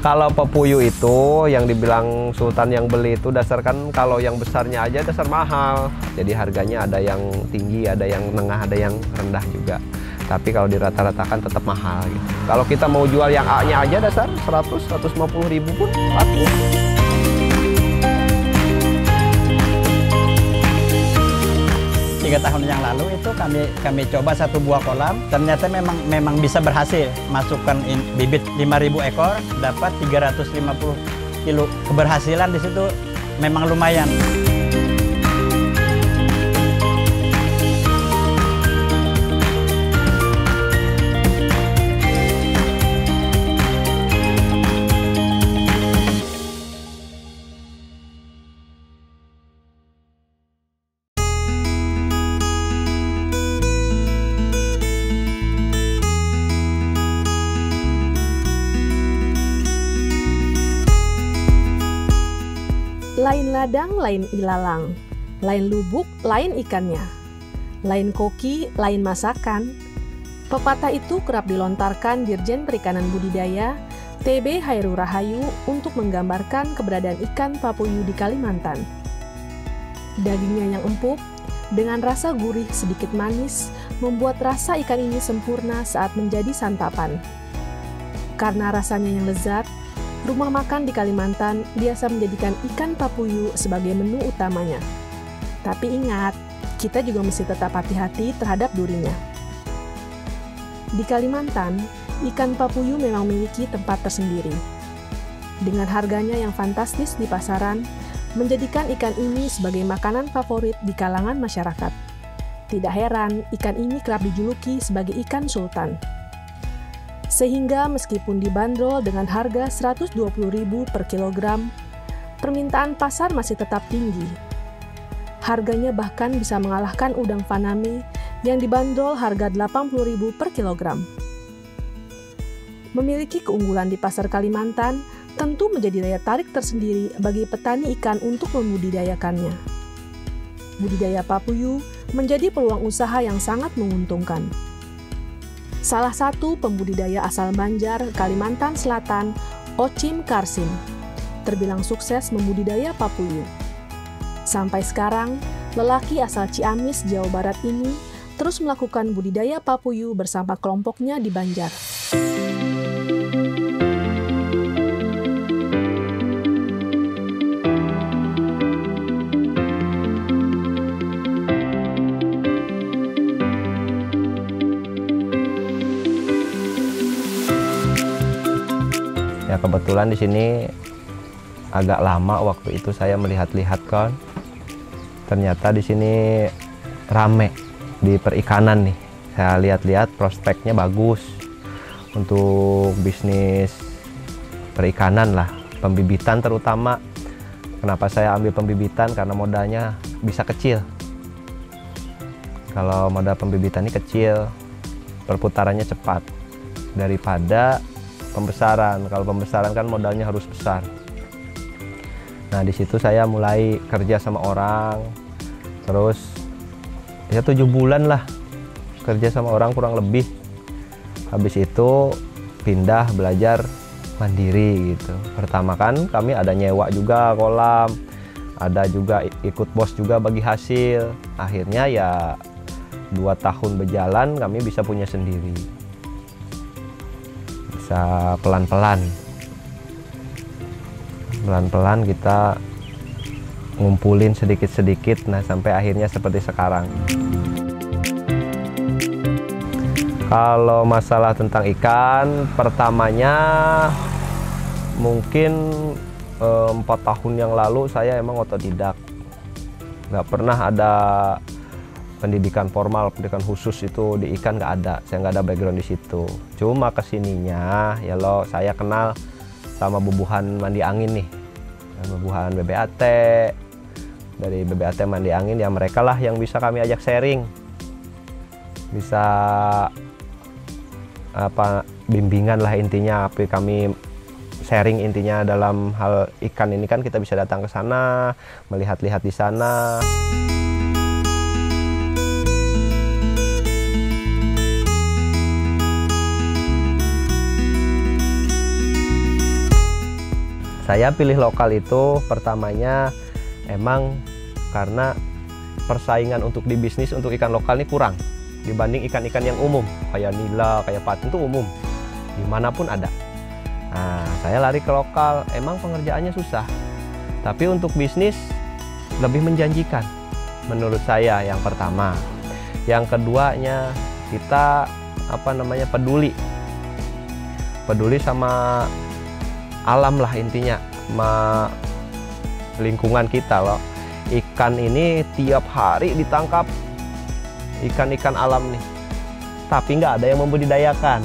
Kalau pepuyu itu yang dibilang Sultan yang beli itu dasarkan kalau yang besarnya aja dasar mahal. Jadi harganya ada yang tinggi, ada yang tengah, ada yang rendah juga. Tapi kalau dirata-ratakan tetap mahal gitu. Kalau kita mau jual yang A-nya aja dasar 100-150 ribu pun laku. Tahun yang lalu itu kami coba satu buah kolam, ternyata memang bisa berhasil. Masukkan bibit 5.000 ekor, dapat 350 kilo. Keberhasilan di situ memang lumayan. Lain ladang, lain ilalang. Lain lubuk, lain ikannya. Lain koki, lain masakan. Pepatah itu kerap dilontarkan Dirjen Perikanan Budidaya TB Hairul Rahayu untuk menggambarkan keberadaan ikan papuyu di Kalimantan. Dagingnya yang empuk, dengan rasa gurih sedikit manis, membuat rasa ikan ini sempurna saat menjadi santapan. Karena rasanya yang lezat, rumah makan di Kalimantan biasa menjadikan ikan papuyu sebagai menu utamanya. Tapi ingat, kita juga mesti tetap hati-hati terhadap durinya. Di Kalimantan, ikan papuyu memang memiliki tempat tersendiri. Dengan harganya yang fantastis di pasaran, menjadikan ikan ini sebagai makanan favorit di kalangan masyarakat. Tidak heran, ikan ini kerap dijuluki sebagai ikan sultan. Sehingga meskipun dibanderol dengan harga 120.000 per kilogram, permintaan pasar masih tetap tinggi. Harganya bahkan bisa mengalahkan udang faname yang dibanderol harga 80.000 per kilogram. Memiliki keunggulan di pasar Kalimantan tentu menjadi daya tarik tersendiri bagi petani ikan untuk membudidayakannya. Budidaya papuyu menjadi peluang usaha yang sangat menguntungkan. Salah satu pembudidaya asal Banjar, Kalimantan Selatan, Ocim Karsim, terbilang sukses membudidaya papuyu. Sampai sekarang, lelaki asal Ciamis, Jawa Barat ini terus melakukan budidaya papuyu bersama kelompoknya di Banjar. Ya kebetulan di sini agak lama waktu itu saya melihat-lihat kan. Ternyata di sini rame di perikanan nih. Saya lihat-lihat prospeknya bagus untuk bisnis perikanan lah, pembibitan terutama. Kenapa saya ambil pembibitan? Karena modalnya bisa kecil. Kalau modal pembibitan ini kecil, perputarannya cepat daripada pembesaran. Kalau pembesaran kan modalnya harus besar. Nah di situ saya mulai kerja sama orang, terus ya 7 bulan lah kerja sama orang kurang lebih. Habis itu pindah belajar mandiri gitu. Pertama kan kami ada nyewa juga kolam, ada juga ikut bos juga bagi hasil. Akhirnya ya 2 tahun berjalan kami bisa punya sendiri. Pelan-pelan kita ngumpulin sedikit-sedikit, nah sampai akhirnya seperti sekarang. Kalau masalah tentang ikan, pertamanya mungkin 4 tahun yang lalu saya emang otodidak, nggak pernah ada pendidikan formal, pendidikan khusus itu di ikan nggak ada. Saya nggak ada background di situ. Cuma kesininya ya lo saya kenal sama bubuhan mandi angin nih, bubuhan BBAT. Dari BBAT mandi angin ya mereka lah yang bisa kami ajak sharing, bisa bimbingan lah intinya. Apa kami sharing intinya dalam hal ikan ini kan kita bisa datang ke sana, melihat-lihat di sana. Saya pilih lokal itu pertamanya emang karena persaingan untuk di bisnis untuk ikan lokal ini kurang dibanding ikan-ikan yang umum kayak nila, kayak patin itu umum dimanapun ada. Nah, saya lari ke lokal, emang pengerjaannya susah, tapi untuk bisnis lebih menjanjikan menurut saya. Yang pertama, yang keduanya kita peduli sama alam lah intinya, sama lingkungan kita loh. Ikan ini tiap hari ditangkap ikan-ikan alam nih, tapi nggak ada yang membudidayakan.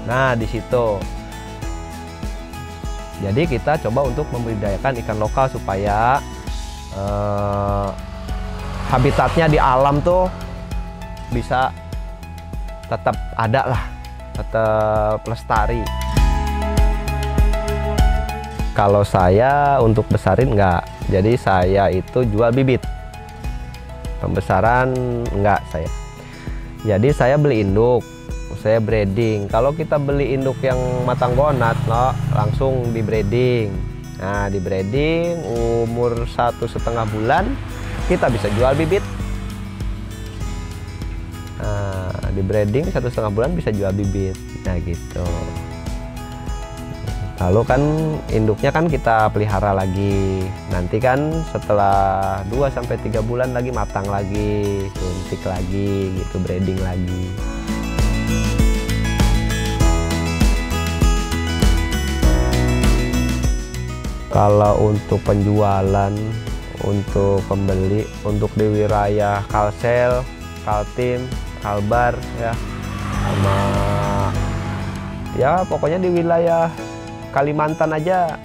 Nah di situ, jadi kita coba untuk membudidayakan ikan lokal supaya habitatnya di alam tuh bisa tetap ada lah, tetap lestari. Kalau saya untuk besarin enggak, jadi saya itu jual bibit. Pembesaran enggak saya. Jadi saya beli induk, saya breeding. Kalau kita beli induk yang matang gonat, loh, langsung di breeding. Nah di breeding umur 1,5 bulan kita bisa jual bibit. Nah, di breeding 1,5 bulan bisa jual bibit. Nah gitu. Lalu kan induknya kan kita pelihara lagi. Nanti kan setelah 2-3 bulan lagi matang lagi, suntik lagi gitu, breeding lagi. Kalau untuk penjualan, untuk pembeli, untuk di wilayah Kalsel, Kaltim, Kalbar ya, sama ya pokoknya di wilayah Kalimantan aja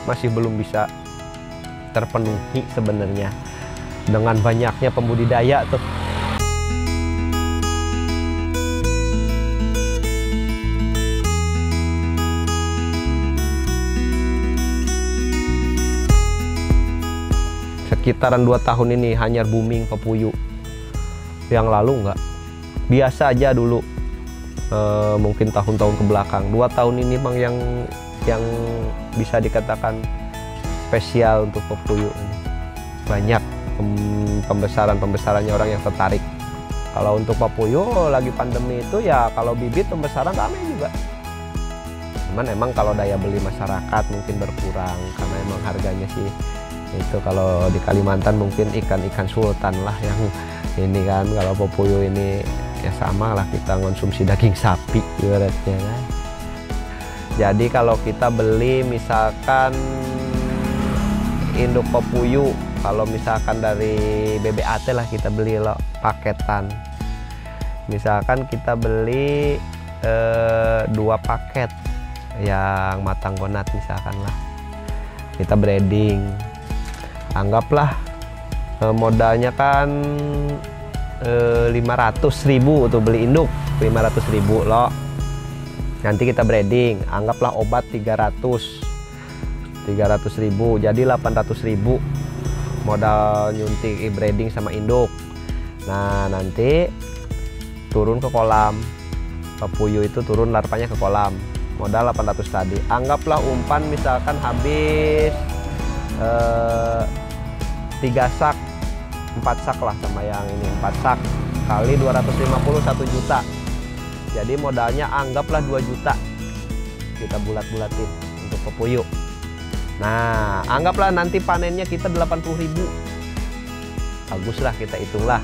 masih belum bisa terpenuhi sebenarnya dengan banyaknya pembudidaya tuh. Sekitaran 2 tahun ini hanya booming pepuyuh. Yang lalu enggak, biasa aja dulu. Mungkin tahun-tahun ke belakang. 2 tahun ini bang yang bisa dikatakan spesial untuk pepuyuh. Banyak pembesarannya orang yang tertarik. Kalau untuk pepuyuh lagi pandemi itu ya kalau bibit pembesaran ramai juga. Cuman emang kalau daya beli masyarakat mungkin berkurang karena emang harganya sih itu kalau di Kalimantan mungkin ikan-ikan sultan lah yang ini kan. Kalau pepuyuh ini ya sama lah kita konsumsi daging sapi ibaratnya kan. Jadi kalau kita beli misalkan induk pepuyuh, kalau misalkan dari BBAT lah kita beli loh paketan. Misalkan kita beli 2 paket yang matang gonat misalkan lah, kita breeding, anggaplah modalnya kan 500.000 untuk beli induk, 500.000 loh. Nanti kita breeding, anggaplah obat 300.000, jadi 800.000 modal nyuntik breeding sama induk. Nah nanti turun ke kolam pepuyuh itu, turun larvanya ke kolam, modal 800 tadi. Anggaplah umpan misalkan habis 3 sak, 4 sak lah sama yang ini, 4 sak kali 250 1 juta. Jadi modalnya anggaplah 2 juta kita bulat-bulatin untuk pepuyuh. Nah anggaplah nanti panennya kita 80.000. Baguslah kita hitunglah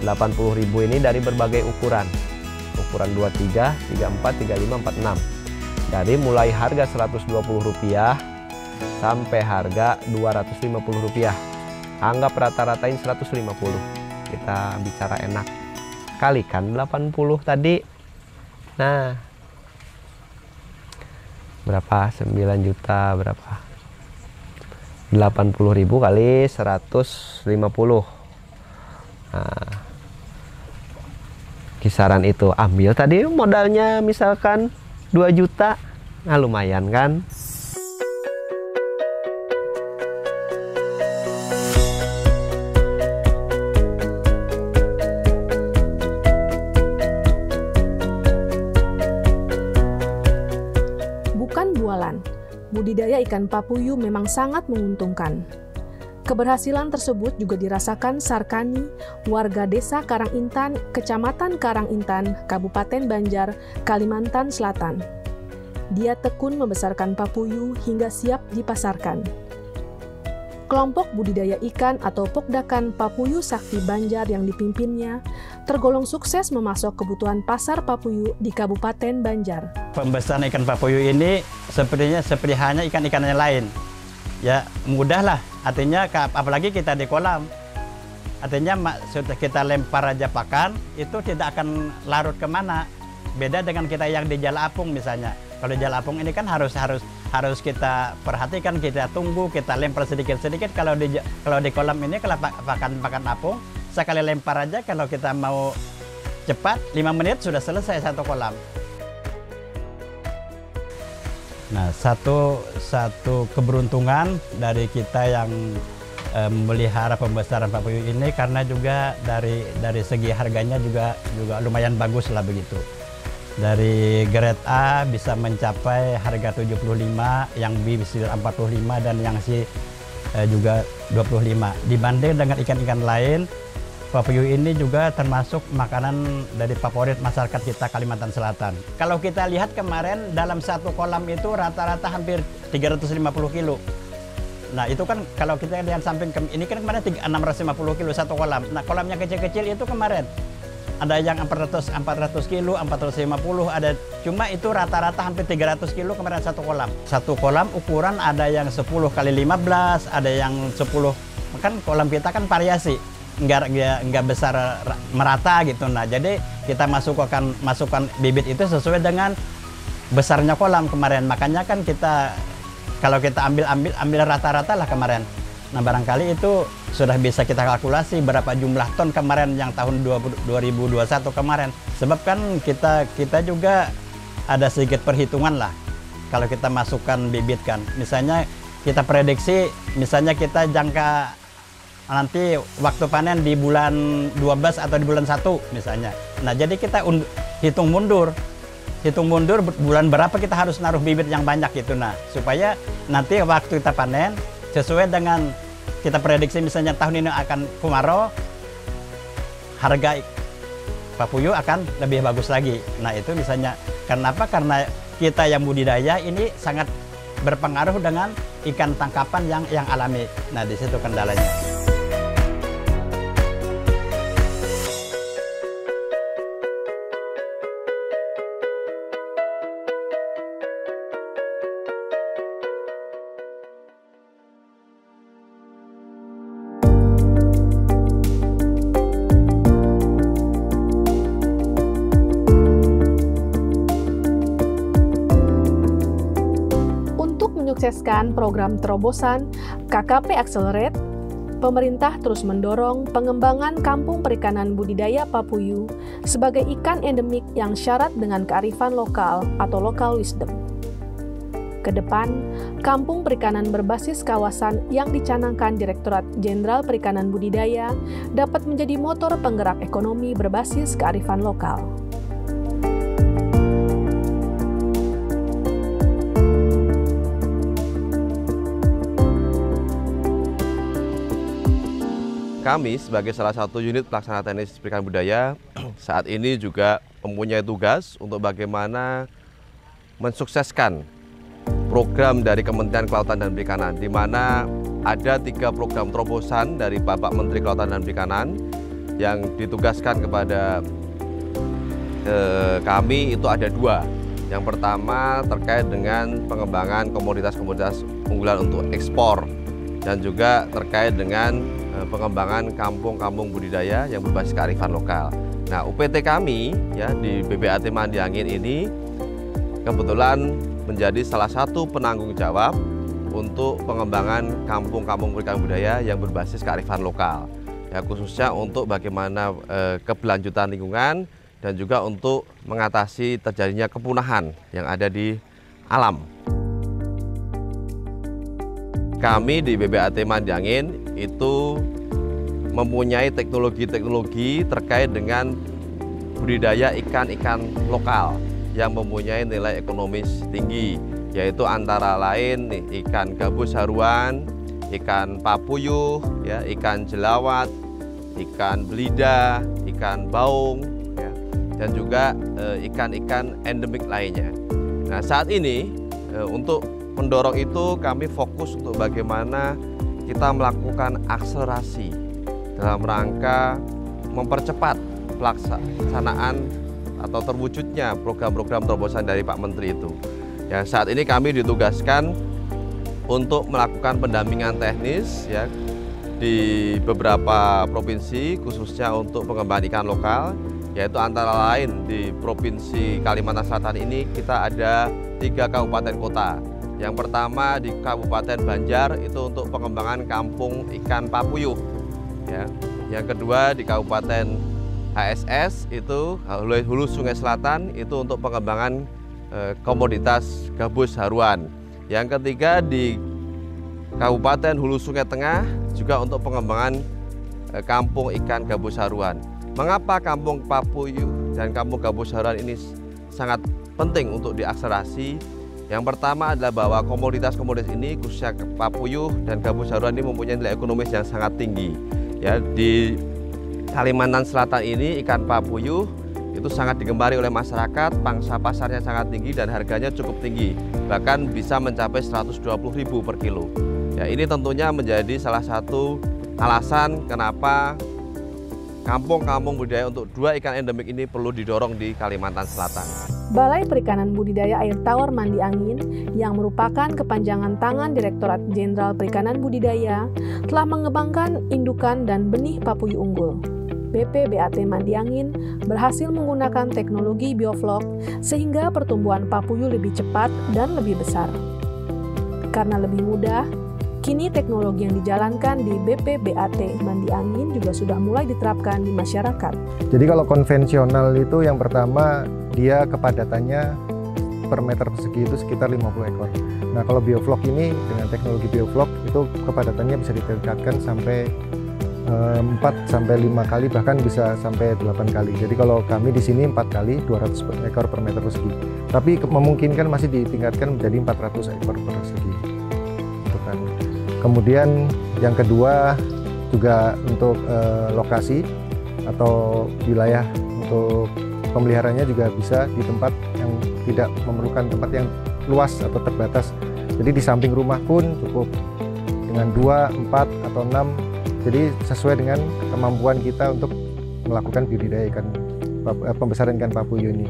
80.000 ini dari berbagai ukuran 23, 34, 35, 46. Dari mulai harga Rp120 sampai harga Rp250. Anggap rata-ratain 150. Kita bicara enak, kalikan 80 tadi. Nah berapa? 9 juta berapa? 80.000 kali 150. Nah, kisaran itu ambil tadi modalnya misalkan 2 juta. Nah lumayan kan. budidaya ikan papuyu memang sangat menguntungkan. Keberhasilan tersebut juga dirasakan Sarkani, warga desa Karangintan, Kecamatan Karangintan, Kabupaten Banjar, Kalimantan Selatan. Dia tekun membesarkan papuyu hingga siap dipasarkan. Kelompok budidaya ikan atau Pokdakan Papuyu Sakti Banjar yang dipimpinnya tergolong sukses memasok kebutuhan pasar papuyu di Kabupaten Banjar. Pembesaran ikan papuyu ini seperti halnya ikan-ikan yang lain. Ya mudah lah, artinya apalagi kita di kolam. Artinya sudah kita lempar aja pakan, itu tidak akan larut kemana. Beda dengan kita yang di Jala Apung misalnya. Kalau Jala Apung ini kan harus kita perhatikan, kita tunggu, kita lempar sedikit-sedikit. Kalau di kolam ini kalau pakan apung, sekali lempar aja kalau kita mau cepat 5 menit sudah selesai satu kolam. Nah, satu keberuntungan dari kita yang melihara pembesaran papuyu ini karena juga dari segi harganya juga lumayan bagus lah begitu. Dari grade A bisa mencapai harga 75, yang B bisa 45 dan yang C juga 25. Dibanding dengan ikan-ikan lain, papuyu ini juga termasuk makanan dari favorit masyarakat kita Kalimantan Selatan. Kalau kita lihat kemarin dalam satu kolam itu rata-rata hampir 350 kilo. Nah itu kan kalau kita lihat samping ini kan kemarin 650 kilo satu kolam. Nah kolam yang kecil-kecil itu kemarin ada yang 400 kilo, 450 ada, cuma itu rata-rata hampir 300 kilo kemarin satu kolam. Satu kolam ukuran ada yang 10 kali 15, ada yang 10, kan kolam kita kan variasi, nggak besar merata gitu. Nah jadi kita masukkan bibit itu sesuai dengan besarnya kolam kemarin. Makanya kan kita kalau kita ambil rata-rata lah kemarin. Nah barangkali itu sudah bisa kita kalkulasi berapa jumlah ton kemarin yang tahun 2021 kemarin. Sebab kan kita juga ada sedikit perhitungan lah kalau kita masukkan bibit kan. Misalnya kita prediksi, misalnya kita jangka nanti waktu panen di bulan 12 atau di bulan 1 misalnya. Nah jadi kita hitung mundur bulan berapa kita harus naruh bibit yang banyak gitu. Nah supaya nanti waktu kita panen sesuai dengan kita prediksi misalnya tahun ini akan kemarau, harga papuyu akan lebih bagus lagi. Nah itu misalnya karena apa? Karena kita yang budidaya ini sangat berpengaruh dengan ikan tangkapan yang alami. Nah di situ kendalanya. Menyukseskan program terobosan KKP Accelerate, pemerintah terus mendorong pengembangan kampung perikanan budidaya papuyu sebagai ikan endemik yang syarat dengan kearifan lokal atau local wisdom. Kedepan, kampung perikanan berbasis kawasan yang dicanangkan Direktorat Jenderal Perikanan Budidaya dapat menjadi motor penggerak ekonomi berbasis kearifan lokal. Kami sebagai salah satu unit pelaksana teknis perikanan budaya saat ini juga mempunyai tugas untuk bagaimana mensukseskan program dari Kementerian Kelautan dan Perikanan, di mana ada 3 program terobosan dari Bapak Menteri Kelautan dan Perikanan yang ditugaskan kepada kami. Itu ada 2. Yang pertama terkait dengan pengembangan komoditas-komoditas unggulan untuk ekspor, dan juga terkait dengan pengembangan kampung-kampung budidaya yang berbasis kearifan lokal. Nah, UPT kami ya di BBAT Mandi Angin ini kebetulan menjadi salah satu penanggung jawab untuk pengembangan kampung-kampung perikanan budaya yang berbasis kearifan lokal. Ya, khususnya untuk bagaimana keberlanjutan lingkungan dan juga untuk mengatasi terjadinya kepunahan yang ada di alam. Kami di BBAT Mandi Angin itu mempunyai teknologi-teknologi terkait dengan budidaya ikan-ikan lokal yang mempunyai nilai ekonomis tinggi, yaitu antara lain nih, ikan gabus haruan, ikan papuyuh, ya, ikan jelawat, ikan belida, ikan baung, ya, dan juga ikan-ikan endemik lainnya. Nah, saat ini untuk mendorong itu kami fokus untuk bagaimana kita melakukan akselerasi dalam rangka mempercepat pelaksanaan atau terwujudnya program-program terobosan dari Pak Menteri itu. Ya, saat ini kami ditugaskan untuk melakukan pendampingan teknis, ya, di beberapa provinsi khususnya untuk pengembangan ikan lokal, yaitu antara lain di Provinsi Kalimantan Selatan ini kita ada 3 kabupaten kota. Yang pertama di Kabupaten Banjar itu untuk pengembangan kampung ikan papuyuh, ya. Yang kedua di Kabupaten HSS itu Hulu Sungai Selatan itu untuk pengembangan komoditas gabus haruan. Yang ketiga di Kabupaten Hulu Sungai Tengah juga untuk pengembangan kampung ikan gabus haruan. Mengapa kampung papuyuh dan kampung gabus haruan ini sangat penting untuk diakselerasi? Yang pertama adalah bahwa komoditas-komoditas ini khususnya papuyuh dan gabus haruan ini mempunyai nilai ekonomis yang sangat tinggi. Ya, di Kalimantan Selatan ini ikan papuyuh itu sangat digemari oleh masyarakat, pangsa pasarnya sangat tinggi dan harganya cukup tinggi, bahkan bisa mencapai 120.000 per kilo. Ya, ini tentunya menjadi salah satu alasan kenapa kampung-kampung budidaya untuk 2 ikan endemik ini perlu didorong di Kalimantan Selatan. Balai Perikanan Budidaya Air Tawar Mandi Angin yang merupakan kepanjangan tangan Direktorat Jenderal Perikanan Budidaya telah mengembangkan indukan dan benih papuyuh unggul. BPBAT Mandi Angin berhasil menggunakan teknologi bioflok sehingga pertumbuhan papuyuh lebih cepat dan lebih besar. Karena lebih mudah, kini teknologi yang dijalankan di BPBAT Mandi Angin juga sudah mulai diterapkan di masyarakat. Jadi kalau konvensional itu yang pertama dia kepadatannya per meter persegi itu sekitar 50 ekor. Nah, kalau bioflok ini dengan teknologi bioflok itu kepadatannya bisa ditingkatkan sampai 4 sampai 5 kali, bahkan bisa sampai 8 kali. Jadi kalau kami di sini 4 kali 200 ekor per meter persegi. Tapi memungkinkan masih ditingkatkan menjadi 400 ekor per persegi. Kemudian yang kedua juga untuk lokasi atau wilayah untuk pemeliharaannya juga bisa di tempat yang tidak memerlukan tempat yang luas atau terbatas. Jadi di samping rumah pun cukup dengan 2, 4 atau 6. Jadi sesuai dengan kemampuan kita untuk melakukan budidaya ikan pembesaran ikan papuyuh ini.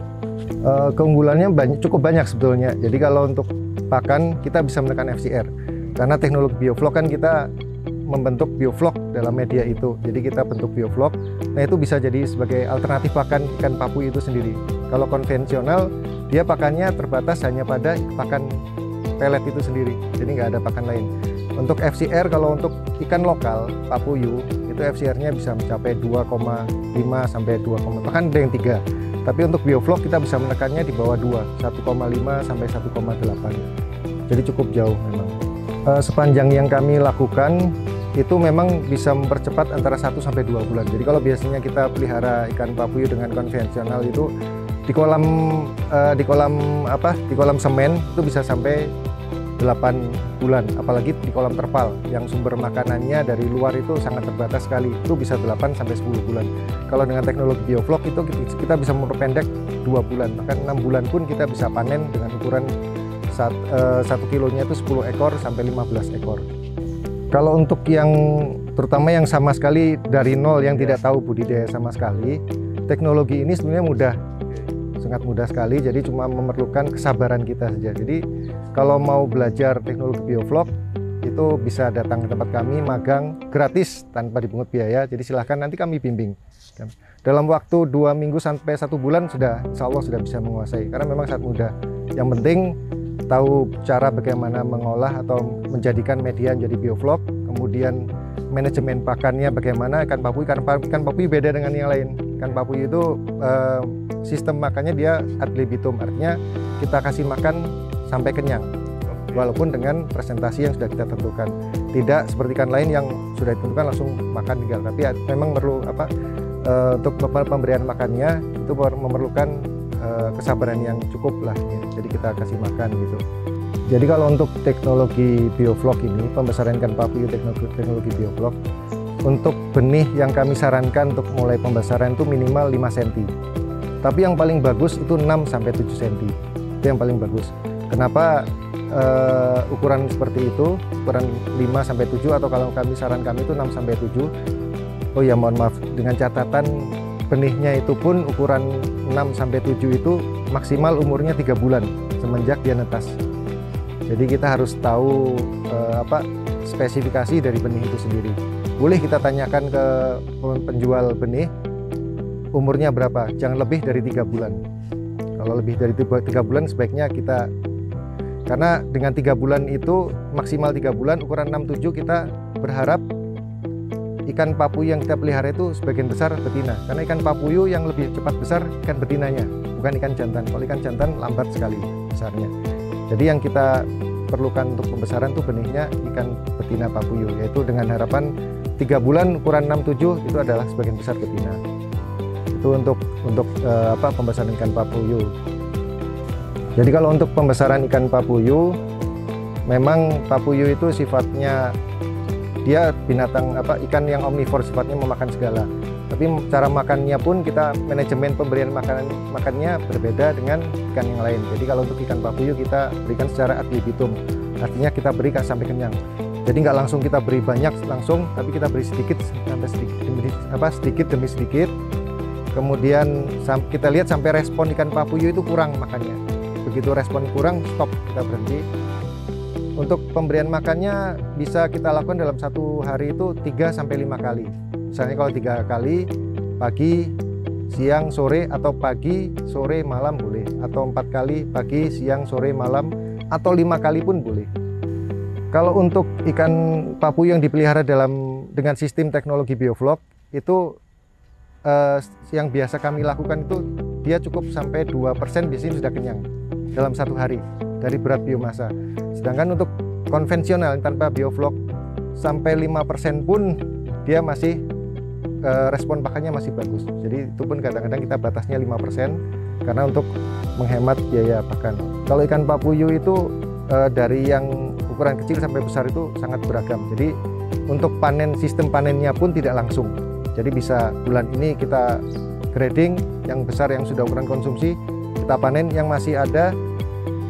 Keunggulannya cukup banyak sebetulnya. Jadi kalau untuk pakan kita bisa menekan FCR. Karena teknologi bioflok kan kita membentuk bioflok dalam media itu. Jadi kita bentuk bioflok. Nah, itu bisa jadi sebagai alternatif pakan ikan papuyuh itu sendiri. Kalau konvensional dia pakannya terbatas hanya pada pakan pelet itu sendiri. Jadi nggak ada pakan lain. Untuk FCR kalau untuk ikan lokal papuyuh itu FCR-nya bisa mencapai 2,5 sampai 2, bahkan ada yang 3. Tapi untuk bioflok kita bisa menekannya di bawah 2, 1,5 sampai 1,8. Jadi cukup jauh memang. Sepanjang yang kami lakukan itu memang bisa mempercepat antara 1 sampai 2 bulan. Jadi kalau biasanya kita pelihara ikan papuyuh dengan konvensional itu di kolam semen itu bisa sampai 8 bulan, apalagi di kolam terpal yang sumber makanannya dari luar itu sangat terbatas sekali, itu bisa 8 sampai 10 bulan. Kalau dengan teknologi bioflok itu kita bisa memperpendek 2 bulan, bahkan 6 bulan pun kita bisa panen dengan ukuran 1 kilonya itu 10 ekor sampai 15 ekor. Kalau untuk yang terutama yang sama sekali dari nol yang tidak tahu budidaya sama sekali, teknologi ini sebenarnya mudah. Sangat mudah sekali, jadi cuma memerlukan kesabaran kita saja. Jadi kalau mau belajar teknologi bioflok itu bisa datang ke tempat kami, magang gratis tanpa dipungut biaya. Jadi silahkan nanti kami bimbing. Dalam waktu 2 minggu sampai 1 bulan sudah, insya Allah sudah bisa menguasai. Karena memang sangat mudah. Yang penting tahu cara bagaimana mengolah atau menjadikan media menjadi bioflok, kemudian manajemen pakannya bagaimana. Ikan papuyuh beda dengan yang lain. Ikan papuyuh itu sistem makannya dia ad libitum, artinya kita kasih makan sampai kenyang, walaupun dengan presentasi yang sudah kita tentukan. Tidak seperti ikan lain yang sudah ditentukan langsung makan tinggal, tapi memang perlu untuk pemberian makannya itu memerlukan kesabaran yang cukup lah, ya. Jadi kita kasih makan gitu. Jadi kalau untuk teknologi bioflok ini, pembesaran ikan papuyuh teknologi bioflok, untuk benih yang kami sarankan untuk mulai pembesaran itu minimal 5 cm. Tapi yang paling bagus itu 6-7 cm. Itu yang paling bagus. Kenapa ukuran seperti itu, ukuran 5-7, atau kalau kami saran kami itu 6-7. Oh ya, mohon maaf, dengan catatan benihnya itu pun ukuran 6-7 itu maksimal umurnya 3 bulan semenjak dia netas. Jadi kita harus tahu spesifikasi dari benih itu sendiri. Boleh kita tanyakan ke penjual benih umurnya berapa, jangan lebih dari 3 bulan. Kalau lebih dari 3 bulan sebaiknya kita, karena dengan 3 bulan itu maksimal 3 bulan, ukuran 6-7 kita berharap ikan papuyuh yang kita pelihara itu sebagian besar betina. Karena ikan papuyuh yang lebih cepat besar ikan betinanya, bukan ikan jantan. Kalau ikan jantan lambat sekali besarnya. Jadi yang kita perlukan untuk pembesaran itu benihnya ikan betina papuyuh, yaitu dengan harapan 3 bulan ukuran 6-7 itu adalah sebagian besar betina. Itu untuk pembesaran ikan papuyuh. Jadi kalau untuk pembesaran ikan papuyuh, memang papuyuh itu sifatnya dia binatang ikan yang omnivor, sifatnya memakan segala. Tapi cara makannya pun kita manajemen pemberian makannya berbeda dengan ikan yang lain. Jadi kalau untuk ikan papuyuh kita berikan secara ad libitum, artinya kita beri sampai kenyang. Jadi nggak langsung kita beri banyak langsung, tapi kita beri sedikit demi sedikit. Kemudian kita lihat sampai respon ikan papuyuh itu kurang makannya. Begitu respon kurang, stop, kita berhenti. Untuk pemberian makannya bisa kita lakukan dalam satu hari itu 3-5 kali. Misalnya kalau 3 kali, pagi, siang, sore, atau pagi, sore, malam boleh. Atau 4 kali, pagi, siang, sore, malam, atau 5 kali pun boleh. Kalau untuk ikan papuyuh yang dipelihara dengan sistem teknologi bioflok, itu yang biasa kami lakukan itu dia cukup sampai 2% biasanya sudah kenyang dalam satu hari dari berat biomasa. Sedangkan untuk konvensional tanpa bioflok sampai 5% pun dia masih respon pakannya masih bagus. Jadi itu pun kadang-kadang kita batasnya 5% karena untuk menghemat biaya pakan. Kalau ikan papuyuh itu dari yang ukuran kecil sampai besar itu sangat beragam. Jadi untuk sistem panennya pun tidak langsung. Jadi bisa bulan ini kita grading, yang besar yang sudah ukuran konsumsi kita panen, yang masih ada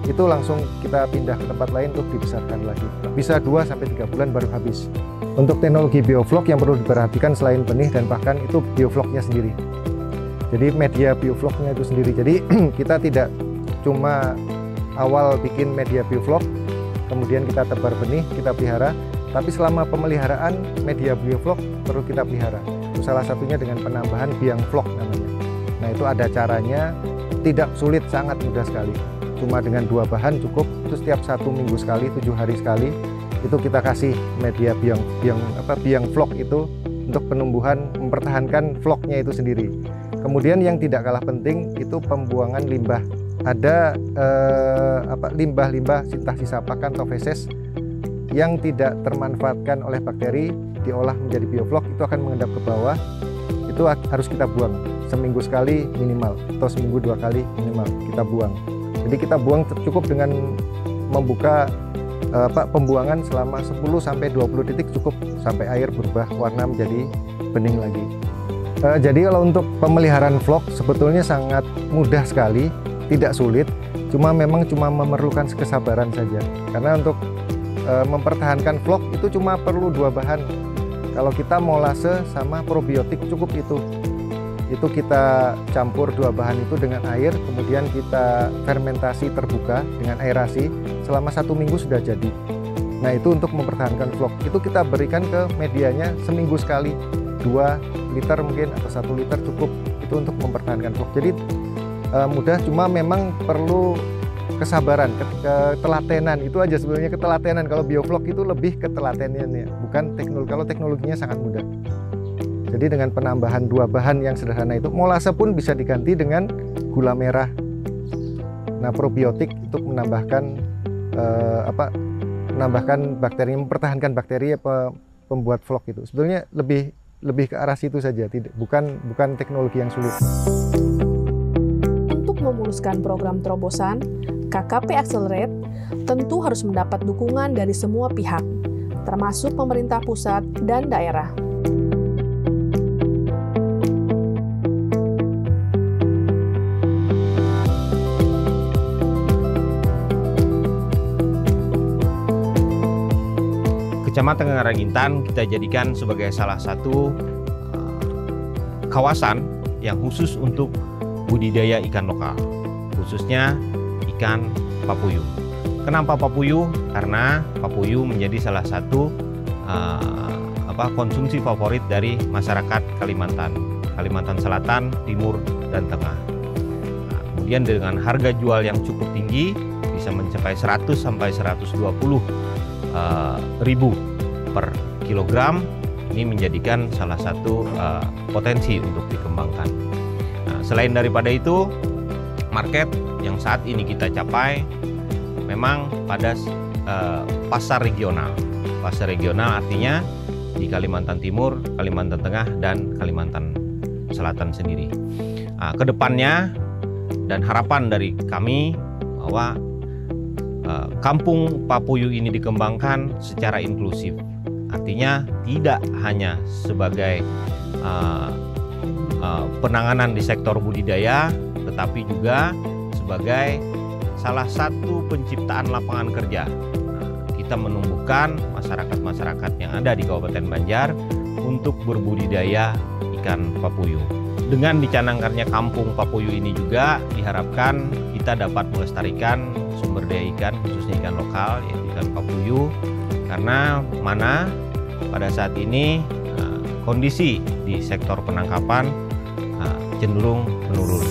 itu langsung kita pindah ke tempat lain untuk dibesarkan lagi. Bisa 2-3 bulan baru habis. Untuk teknologi bioflok yang perlu diperhatikan selain benih dan pakan itu biofloknya sendiri. Jadi media biofloknya itu sendiri. Jadi kita tidak cuma awal bikin media bioflok, kemudian kita tebar benih, kita pelihara, tapi selama pemeliharaan media bioflok perlu kita pelihara. Salah satunya dengan penambahan biang vlog namanya. Nah itu ada caranya, tidak sulit, sangat mudah sekali. Cuma dengan 2 bahan cukup, itu setiap 1 minggu sekali, 7 hari sekali, itu kita kasih media biang vlog itu untuk penumbuhan, mempertahankan vlognya itu sendiri. Kemudian yang tidak kalah penting itu pembuangan limbah. Ada limbah-limbah sisa pakan atau feses yang tidak termanfaatkan oleh bakteri, diolah menjadi bioflok, itu akan mengendap ke bawah. Itu harus kita buang seminggu sekali minimal, atau seminggu 2 kali minimal kita buang. Jadi kita buang cukup dengan membuka pembuangan selama 10-20 detik cukup, sampai air berubah warna menjadi bening lagi. Jadi kalau untuk pemeliharaan vlog sebetulnya sangat mudah sekali, tidak sulit, memang memerlukan kesabaran saja. Karena untuk mempertahankan vlog itu cuma perlu 2 bahan. Kalau kita molase sama probiotik cukup itu kita campur 2 bahan itu dengan air, kemudian kita fermentasi terbuka dengan aerasi selama 1 minggu sudah jadi. Nah itu untuk mempertahankan vlog, itu kita berikan ke medianya seminggu sekali, 2 liter mungkin atau 1 liter cukup, itu untuk mempertahankan vlog. Jadi mudah, cuma memang perlu kesabaran, ketelatenan, itu aja sebenarnya, ketelatenan. Kalau bioflok itu lebih ketelatenannya, bukan teknologi. Kalau teknologinya sangat mudah. Jadi dengan penambahan 2 bahan yang sederhana itu, molase pun bisa diganti dengan gula merah. Nah, probiotik untuk menambahkan bakteri, mempertahankan bakteri pembuat vlog itu. Sebenarnya lebih ke arah situ saja, bukan teknologi yang sulit. Untuk memuluskan program terobosan, KKP Accelerate tentu harus mendapat dukungan dari semua pihak, termasuk pemerintah pusat dan daerah. Kecamatan Ngaragintan kita jadikan sebagai salah satu kawasan yang khusus untuk budidaya ikan lokal, khususnya ikan papuyu. Kenapa papuyu? Karena papuyu menjadi salah satu konsumsi favorit dari masyarakat Kalimantan Selatan, Timur, dan Tengah. Kemudian dengan harga jual yang cukup tinggi, bisa mencapai 100 sampai 120 ribu per kilogram, ini menjadikan salah satu potensi untuk dikembangkan. Nah, selain daripada itu, market yang saat ini kita capai memang pada pasar regional. Pasar regional artinya di Kalimantan Timur, Kalimantan Tengah, dan Kalimantan Selatan sendiri. Nah, kedepannya dan harapan dari kami bahwa kampung papuyu ini dikembangkan secara inklusif. Artinya tidak hanya sebagai penanganan di sektor budidaya, tetapi juga sebagai salah satu penciptaan lapangan kerja. Kita menumbuhkan masyarakat-masyarakat yang ada di Kabupaten Banjar untuk berbudidaya ikan papuyu. Dengan dicanangkannya kampung papuyu ini juga diharapkan kita dapat melestarikan sumber daya ikan, khususnya ikan lokal, yaitu ikan papuyu, karena pada saat ini kondisi di sektor penangkapan cenderung menurun.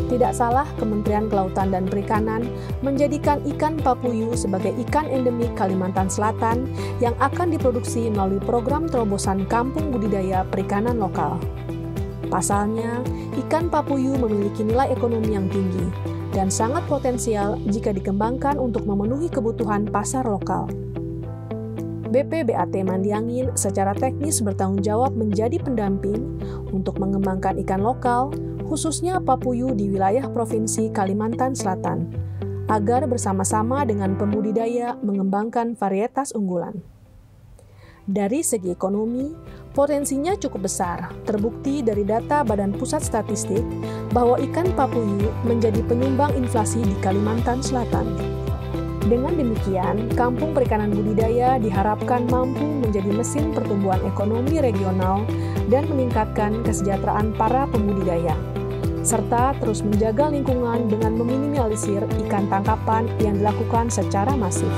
Tidak salah, Kementerian Kelautan dan Perikanan menjadikan ikan papuyu sebagai ikan endemik Kalimantan Selatan yang akan diproduksi melalui program terobosan Kampung Budidaya Perikanan Lokal. Pasalnya, ikan papuyu memiliki nilai ekonomi yang tinggi dan sangat potensial jika dikembangkan untuk memenuhi kebutuhan pasar lokal. BPBAT Mandiangin secara teknis bertanggung jawab menjadi pendamping untuk mengembangkan ikan lokal, khususnya papuyu di wilayah Provinsi Kalimantan Selatan, agar bersama-sama dengan pembudidaya mengembangkan varietas unggulan. Dari segi ekonomi, potensinya cukup besar, terbukti dari data Badan Pusat Statistik bahwa ikan papuyu menjadi penyumbang inflasi di Kalimantan Selatan. Dengan demikian, Kampung Perikanan Budidaya diharapkan mampu menjadi mesin pertumbuhan ekonomi regional dan meningkatkan kesejahteraan para pembudidaya, serta terus menjaga lingkungan dengan meminimalisir ikan tangkapan yang dilakukan secara masif.